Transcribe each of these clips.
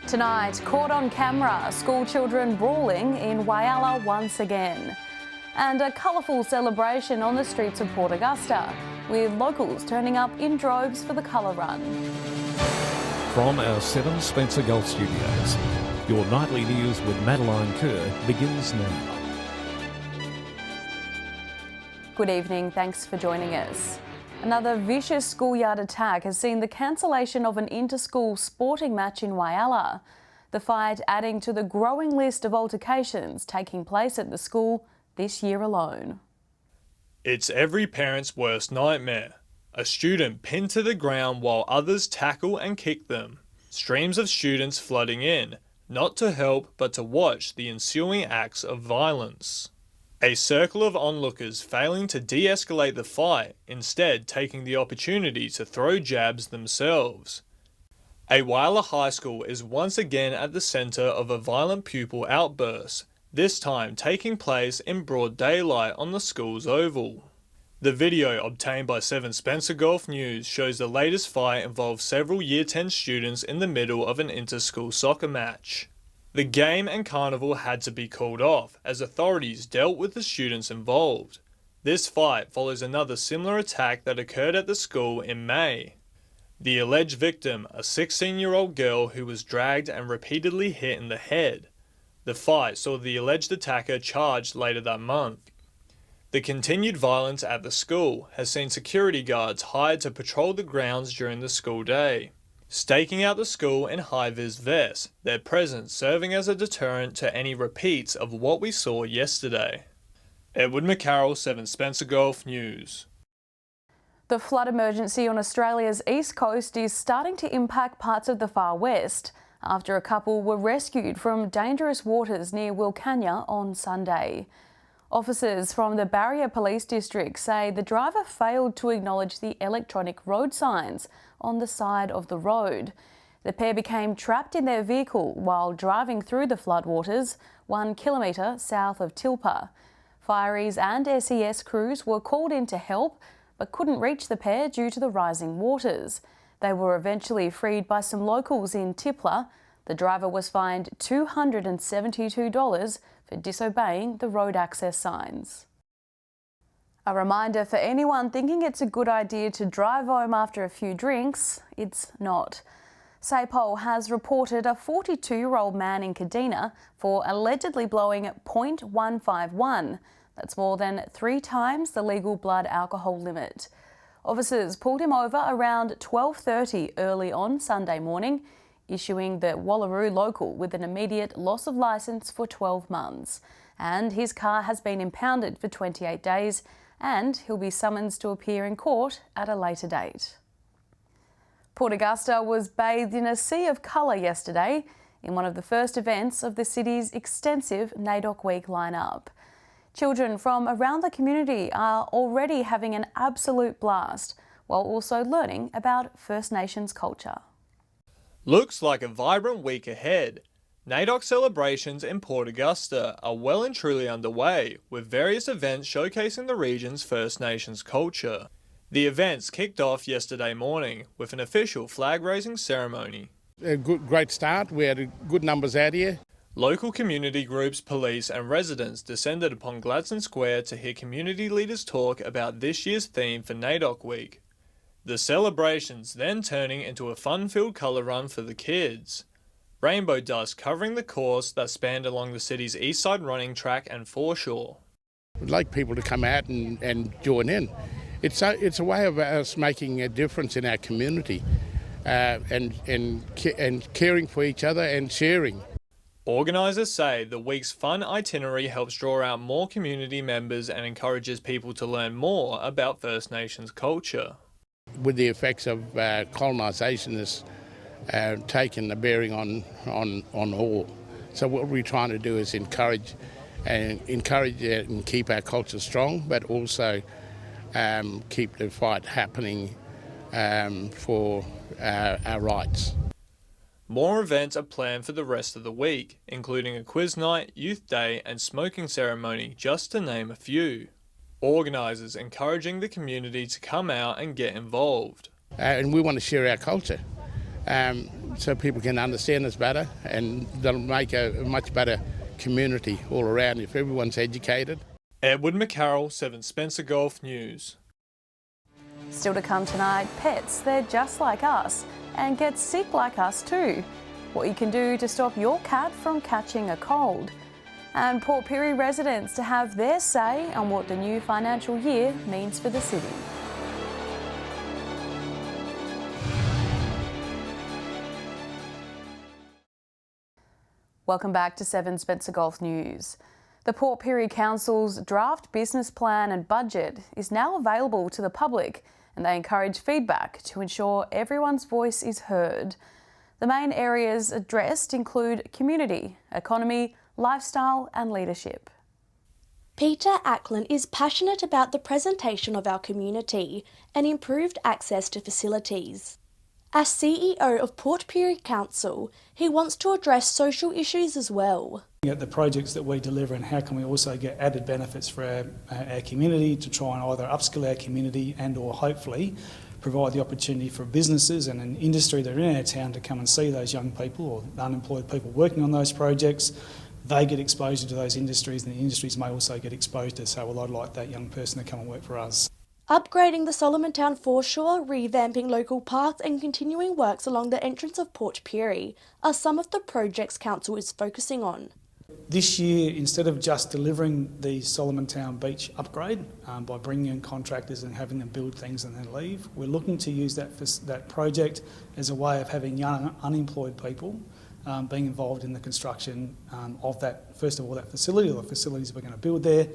Tonight, caught on camera, school children brawling in Whyalla once again. And a colourful celebration on the streets of Port Augusta, with locals turning up in droves for the colour run. From our 7 Spencer Gulf Studios, your nightly news with Madeline Kerr begins now. Good evening, thanks for joining us. Another vicious schoolyard attack has seen the cancellation of an inter-school sporting match in Whyalla. The fight adding to the growing list of altercations taking place at the school this year alone. It's every parent's worst nightmare. A student pinned to the ground while others tackle and kick them. Streams of students flooding in, not to help but to watch the ensuing acts of violence. A circle of onlookers failing to de-escalate the fight, instead taking the opportunity to throw jabs themselves. A Whyalla High School is once again at the centre of a violent pupil outburst, this time taking place in broad daylight on the school's oval. The video obtained by 7 Spencer Gulf News shows the latest fight involved several Year 10 students in the middle of an inter-school soccer match. The game and carnival had to be called off as authorities dealt with the students involved. This fight follows another similar attack that occurred at the school in May. The alleged victim, a 16-year-old girl who was dragged and repeatedly hit in the head. The fight saw the alleged attacker charged later that month. The continued violence at the school has seen security guards hired to patrol the grounds during the school day, staking out the school in high-vis vests, their presence serving as a deterrent to any repeats of what we saw yesterday. Edward McCarroll, 7 Spencer Gulf News. The flood emergency on Australia's east coast is starting to impact parts of the far west after a couple were rescued from dangerous waters near Wilcannia on Sunday. Officers from the Barrier Police District say the driver failed to acknowledge the electronic road signs on the side of the road. The pair became trapped in their vehicle while driving through the floodwaters 1 kilometre south of Tilpa. Fireys and SES crews were called in to help but couldn't reach the pair due to the rising waters. They were eventually freed by some locals in Tipler. The driver was fined $272 for disobeying the road access signs. A reminder for anyone thinking it's a good idea to drive home after a few drinks, it's not. SAPOL has reported a 42-year-old man in Kadina for allegedly blowing .151. That's more than 3 times the legal blood alcohol limit. Officers pulled him over around 12:30 early on Sunday morning, issuing the Wallaroo local with an immediate loss of licence for 12 months. And his car has been impounded for 28 days and he'll be summoned to appear in court at a later date. Port Augusta was bathed in a sea of colour yesterday in one of the first events of the city's extensive NAIDOC Week lineup. Children from around the community are already having an absolute blast while also learning about First Nations culture. Looks like a vibrant week ahead. NAIDOC celebrations in Port Augusta are well and truly underway, with various events showcasing the region's First Nations culture. The events kicked off yesterday morning with an official flag-raising ceremony. A great start. We had good numbers out here. Local community groups, police and residents descended upon Gladstone Square to hear community leaders talk about this year's theme for NAIDOC Week. The celebrations then turning into a fun-filled colour run for the kids. Rainbow dust covering the course that spanned along the city's east side running track and foreshore. We'd like people to come out and join in. It's a way of us making a difference in our community and caring for each other and sharing. Organisers say the week's fun itinerary helps draw out more community members and encourages people to learn more about First Nations culture. With the effects of colonisation has taken a bearing on all. So what we're trying to do is encourage and keep our culture strong, but also keep the fight happening for our rights. More events are planned for the rest of the week, including a quiz night, youth day and smoking ceremony, just to name a few. Organisers encouraging the community to come out and get involved. And we want to share our culture. so people can understand us better, and that'll make a much better community all around if everyone's educated. Edward McCarroll, 7 Spencer Golf News. Still to come tonight, pets, they're just like us and get sick like us too. What you can do to stop your cat from catching a cold. And Port Pirie residents to have their say on what the new financial year means for the city. Welcome back to 7 Spencer Golf News. The Port Pirie Council's draft business plan and budget is now available to the public, and they encourage feedback to ensure everyone's voice is heard. The main areas addressed include community, economy, lifestyle and leadership. Peter Ackland is passionate about the presentation of our community and improved access to facilities. As CEO of Port Pirie Council, he wants to address social issues as well. At the projects that we deliver and how can we also get added benefits for our community to try and either upskill our community and or hopefully provide the opportunity for businesses and an industry that are in our town to come and see those young people or unemployed people working on those projects. They get exposure to those industries and the industries may also get exposed to say, well, I'd like that young person to come and work for us. Upgrading the Solomon Town foreshore, revamping local parks and continuing works along the entrance of Port Pirie are some of the projects Council is focusing on. This year, instead of just delivering the Solomon Town Beach upgrade by bringing in contractors and having them build things and then leave, we're looking to use that project as a way of having young unemployed people being involved in the construction of that, first of all, that facility or the facilities we're going to build there.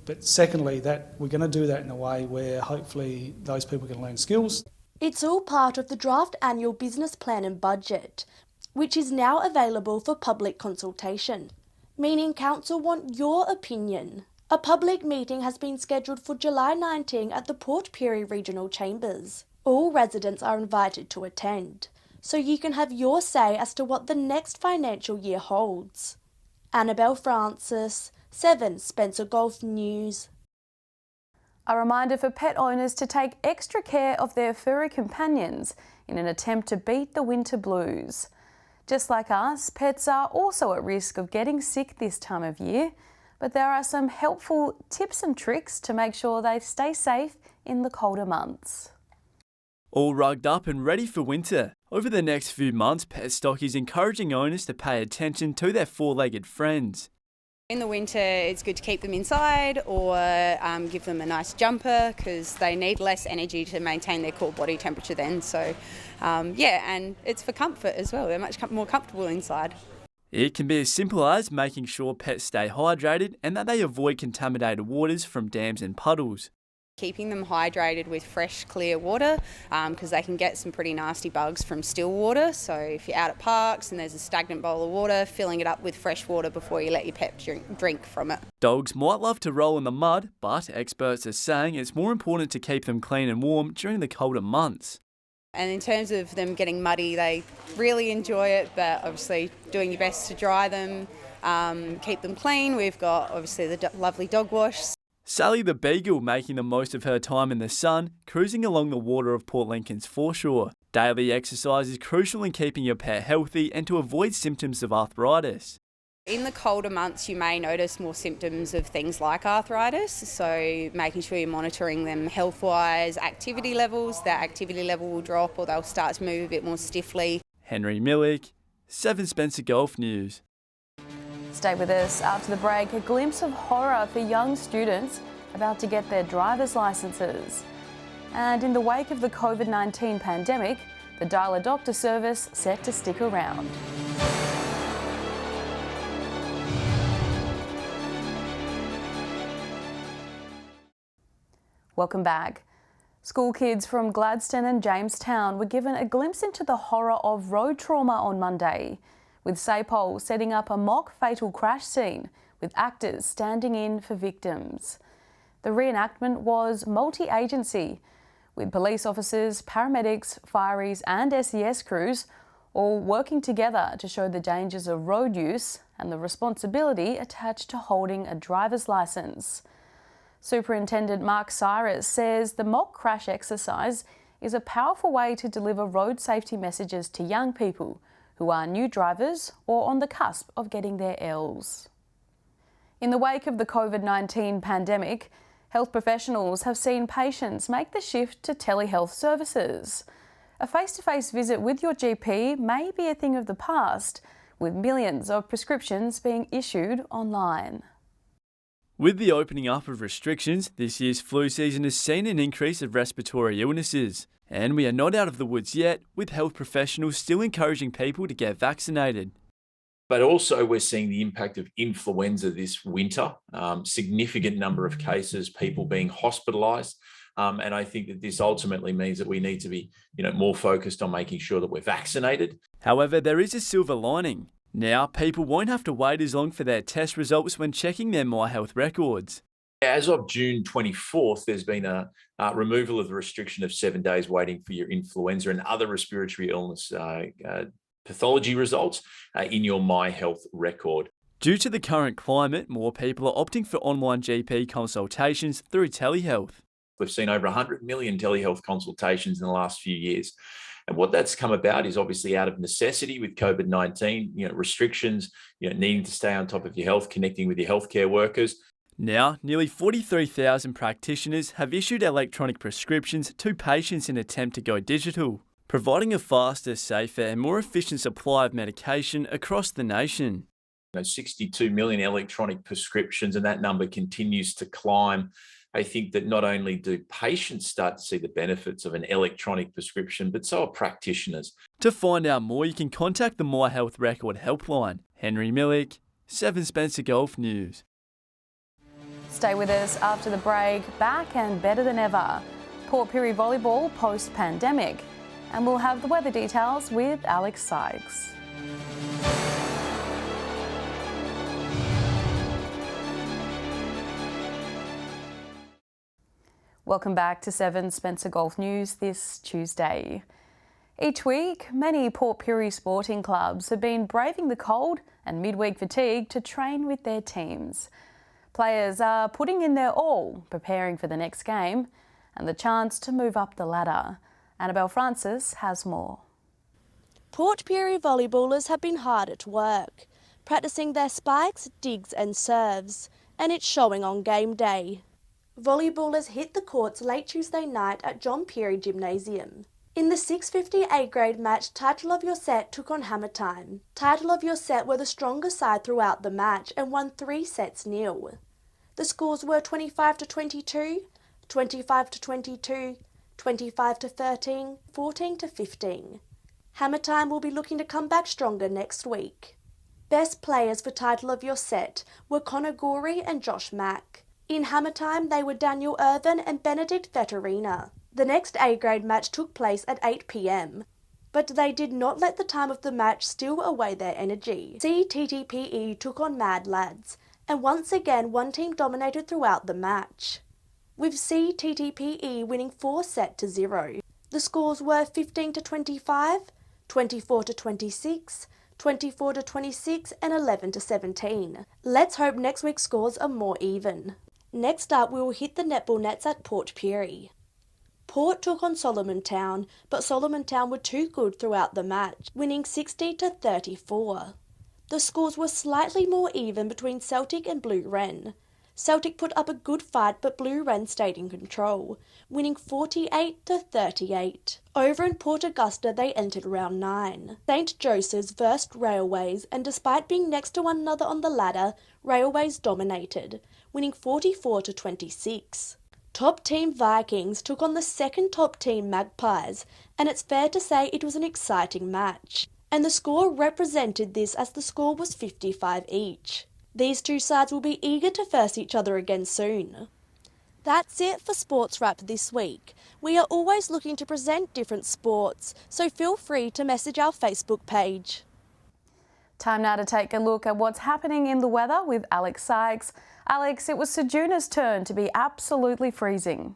But secondly, that we're going to do that in a way where hopefully those people can learn skills. It's all part of the draft annual business plan and budget, which is now available for public consultation, meaning Council want your opinion. A public meeting has been scheduled for July 19 at the Port Pirie Regional Chambers. All residents are invited to attend, so you can have your say as to what the next financial year holds. Annabelle Francis, 7 Spencer Golf News. A reminder for pet owners to take extra care of their furry companions in an attempt to beat the winter blues. Just like us, pets are also at risk of getting sick this time of year, but there are some helpful tips and tricks to make sure they stay safe in the colder months. All rugged up and ready for winter. Over the next few months, Petstock is encouraging owners to pay attention to their four-legged friends. In the winter, it's good to keep them inside or give them a nice jumper because they need less energy to maintain their core body temperature then. So, and it's for comfort as well. They're much more comfortable inside. It can be as simple as making sure pets stay hydrated and that they avoid contaminated waters from dams and puddles. Keeping them hydrated with fresh, clear water because they can get some pretty nasty bugs from still water. So if you're out at parks and there's a stagnant bowl of water, filling it up with fresh water before you let your pet drink from it. Dogs might love to roll in the mud, but experts are saying it's more important to keep them clean and warm during the colder months. And in terms of them getting muddy, they really enjoy it, but obviously doing your best to dry them, keep them clean. We've got obviously the lovely dog wash. Sally the Beagle making the most of her time in the sun, cruising along the water of Port Lincoln's foreshore. Daily exercise is crucial in keeping your pet healthy and to avoid symptoms of arthritis. In the colder months, you may notice more symptoms of things like arthritis, so making sure you're monitoring them health-wise, activity levels. Their activity level will drop or they'll start to move a bit more stiffly. Henry Millick, 7 Spencer Golf News. Stay with us after the break. A glimpse of horror for young students about to get their driver's licences. And in the wake of the COVID-19 pandemic, the Dial a Doctor service set to stick around. Welcome back. School kids from Gladstone and Jamestown were given a glimpse into the horror of road trauma on Monday, with SAPOL setting up a mock fatal crash scene with actors standing in for victims. The reenactment was multi-agency, with police officers, paramedics, fireys and SES crews all working together to show the dangers of road use and the responsibility attached to holding a driver's licence. Superintendent Mark Cyrus says the mock crash exercise is a powerful way to deliver road safety messages to young people who are new drivers or on the cusp of getting their Ls. In the wake of the COVID-19 pandemic, health professionals have seen patients make the shift to telehealth services. A face-to-face visit with your GP may be a thing of the past, with millions of prescriptions being issued online. With the opening up of restrictions, this year's flu season has seen an increase of respiratory illnesses. And we are not out of the woods yet, with health professionals still encouraging people to get vaccinated. But also we're seeing the impact of influenza this winter, significant number of cases, people being hospitalised. And I think that this ultimately means that we need to be, more focused on making sure that we're vaccinated. However, there is a silver lining. Now, people won't have to wait as long for their test results when checking their My Health records. As of June 24th, there's been a removal of the restriction of 7 days waiting for your influenza and other respiratory illness pathology results in your My Health record. Due to the current climate, more people are opting for online GP consultations through telehealth. We've seen over 100 million telehealth consultations in the last few years. And what that's come about is obviously out of necessity with COVID-19, restrictions, needing to stay on top of your health, connecting with your healthcare workers. Now, nearly 43,000 practitioners have issued electronic prescriptions to patients in an attempt to go digital, providing a faster, safer and more efficient supply of medication across the nation. 62 million electronic prescriptions, and that number continues to climb. I think that not only do patients start to see the benefits of an electronic prescription, but so are practitioners. To find out more, you can contact the My Health Record helpline. Henry Millick, 7 Spencer Golf News. Stay with us after the break, back and better than ever. Port Pirie volleyball post-pandemic. And we'll have the weather details with Alex Sykes. Welcome back to 7 Spencer Golf News this Tuesday. Each week, many Port Pirie sporting clubs have been braving the cold and midweek fatigue to train with their teams. Players are putting in their all, preparing for the next game and the chance to move up the ladder. Annabelle Francis has more. Port Pirie volleyballers have been hard at work, practicing their spikes, digs and serves, and it's showing on game day. Volleyballers hit the courts late Tuesday night at John Pirie Gymnasium. In the 650 A-grade match, Title of Your Set took on Hammer Time. Title of Your Set were the stronger side throughout the match and won 3-0. The scores were 25-22, 25-22, 25-13, 14-15. Hammer Time will be looking to come back stronger next week. Best players for Title of Your Set were Connor Gorey and Josh Mack. In Hammer Time, they were Daniel Irvin and Benedict Vetterina. The next A-grade match took place at 8 p.m, but they did not let the time of the match steal away their energy. CTTPE took on Mad Lads, and once again one team dominated throughout the match, with CTTPE winning 4-0. The scores were 15-25, 24-26, 24-26 and 11-17. Let's hope next week's scores are more even. Next up, we will hit the netball nets at Port Pirie. Port took on Solomon Town, but Solomon Town were too good throughout the match, winning 60-34. The scores were slightly more even between Celtic and Blue Wren. Celtic put up a good fight, but Blue Wren stayed in control, winning 48-38. Over in Port Augusta, they entered round 9. St. Joseph's versed Railways, and despite being next to one another on the ladder, Railways dominated, winning 44-26. Top team Vikings took on the second top team Magpies, and it's fair to say it was an exciting match. And the score represented this, as the score was 55 each. These two sides will be eager to face each other again soon. That's it for Sports Wrap this week. We are always looking to present different sports, so feel free to message our Facebook page. Time now to take a look at what's happening in the weather with Alex Sykes. Alex, it was Sejuna's turn to be absolutely freezing.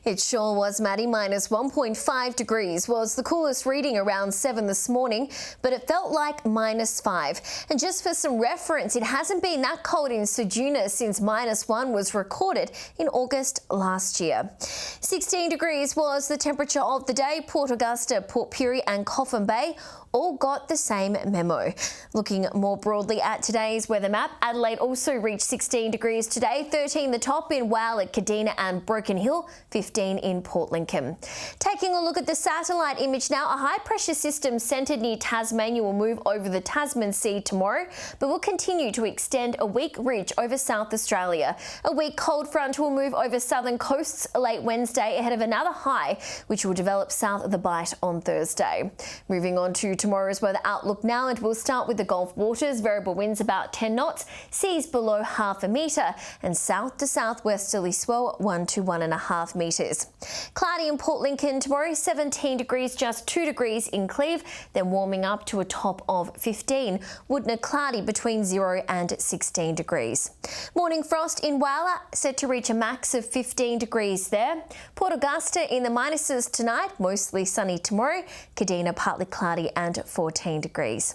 It sure was, Maddie. Minus 1.5 degrees was the coolest reading around 7 this morning, but it felt like minus 5. And just for some reference, it hasn't been that cold in Ceduna since minus 1 was recorded in August last year. 16 degrees was the temperature of the day. Port Augusta, Port Pirie and Coffin Bay all got the same memo. Looking more broadly at today's weather map, Adelaide also reached 16 degrees today, 13 the top in Wowler, Kadina and Broken Hill, 15 in Port Lincoln. Taking a look at the satellite image now, a high pressure system centred near Tasmania will move over the Tasman Sea tomorrow, but will continue to extend a weak ridge over South Australia. A weak cold front will move over southern coasts late Wednesday ahead of another high, which will develop south of the Bight on Thursday. Moving on to tomorrow's weather outlook now, and we'll start with the Gulf waters. Variable winds about 10 knots, seas below half a metre, and south to southwesterly swell 1 to 1.5 metres. Cloudy in Port Lincoln tomorrow, 17 degrees, just 2 degrees in Cleve, then warming up to a top of 15. Woodner cloudy between 0 and 16 degrees. Morning frost in Wowler, set to reach a max of 15 degrees there. Port Augusta in the minuses tonight, mostly sunny tomorrow. Kadina partly cloudy and 14 degrees.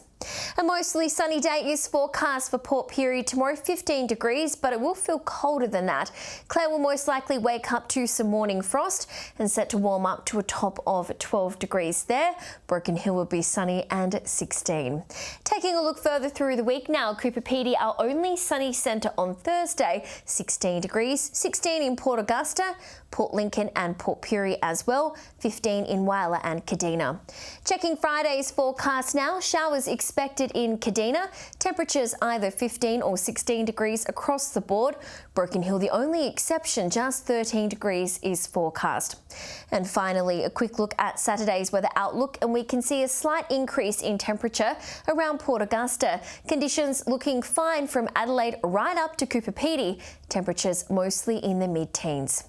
A mostly sunny day is forecast for Port Pirie tomorrow, 15 degrees, but it will feel colder than that. Clare will most likely wake up to some morning frost and set to warm up to a top of 12 degrees there. Broken Hill will be sunny and 16. Taking a look further through the week now, Cooper Pedy, our only sunny centre on Thursday, 16 degrees, 16 in Port Augusta, Port Lincoln and Port Pirie as well, 15 in Wowler and Kadina. Checking Friday's forecast now, showers expected in Kadina, temperatures either 15 or 16 degrees across the board. Broken Hill the only exception, just 13 degrees is forecast. And finally, a quick look at Saturday's weather outlook, and we can see a slight increase in temperature around Port Augusta. Conditions looking fine from Adelaide right up to Cooper Pedy, temperatures mostly in the mid-teens.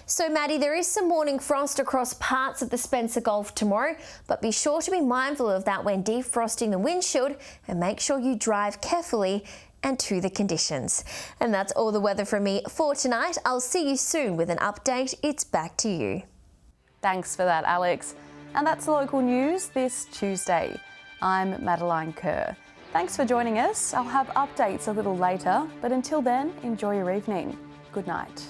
So Maddie, there is some morning frost across parts of the Spencer Gulf tomorrow, but be sure to be mindful of that when defrosting the windshield, and make sure you drive carefully and to the conditions. And that's all the weather from me for tonight. I'll see you soon with an update. It's back to you. Thanks for that, Alex. And that's local news this Tuesday. I'm Madeline Kerr. Thanks for joining us. I'll have updates a little later, but until then, enjoy your evening. Good night.